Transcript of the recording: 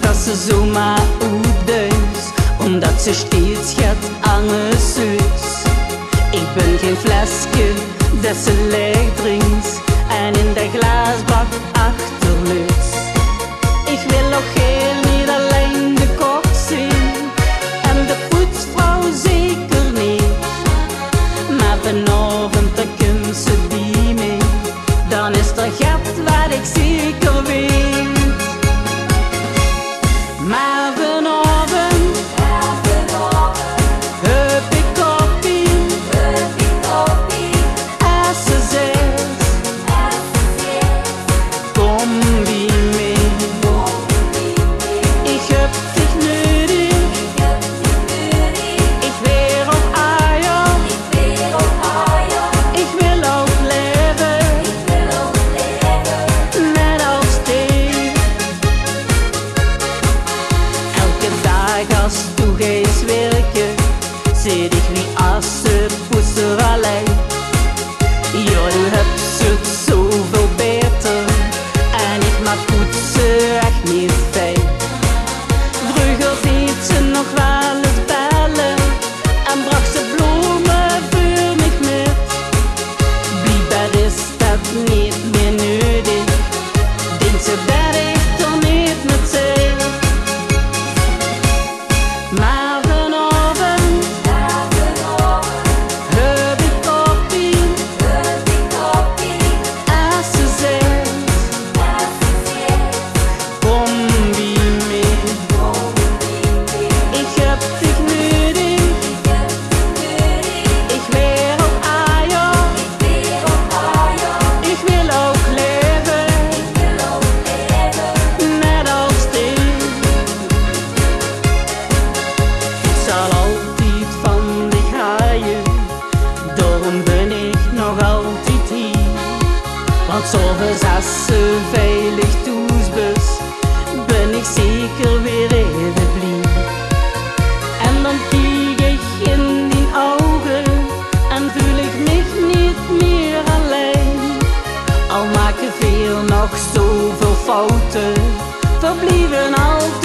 dat ze zomaar uitduist, omdat ze steeds gaat anders uit. Ik ben geen flesje dat ze leeg drinkt en in de glaasbak achterluit. Ik wil nog heel niet alleen de kok zien en de poetsvrouw zeker niet, maar vanavond dan komt ze die mee, dan is er gat wat ik zeker weet. Maar vanavond heb ik Koppien, als ze zegt, kom wie mee. Ik heb dich nodig, ik weer op eier, ik wil ook leven, net als die. Elke dag als du gehst werken, zit ik wie als ze poeser alleen. Ja, du hebt het zoveel beter en ik mag poetsen echt niet fijn. Vroeger deed ze nog wel eens bellen en bracht ze bloemen voor mij met. Blijkbaar is dat niet meer nodig, denkt ze dat ik er niet met zit. Maar vanavond heb ik Koppien, als ze zegt, kom wie mee. Ik heb dich nodig, ik weer op eier, ik wil ook leven, net als die. Ik zal altijd van dich houden, daarom ben ik nog altijd hier. Want s'avonds als ze veilig thuis is, ben ik zeker weer even blij. En dan kijk ik in die ogen en voel ik mich niet meer alleen. Al maken veel nog zoveel fouten, we blijven altijd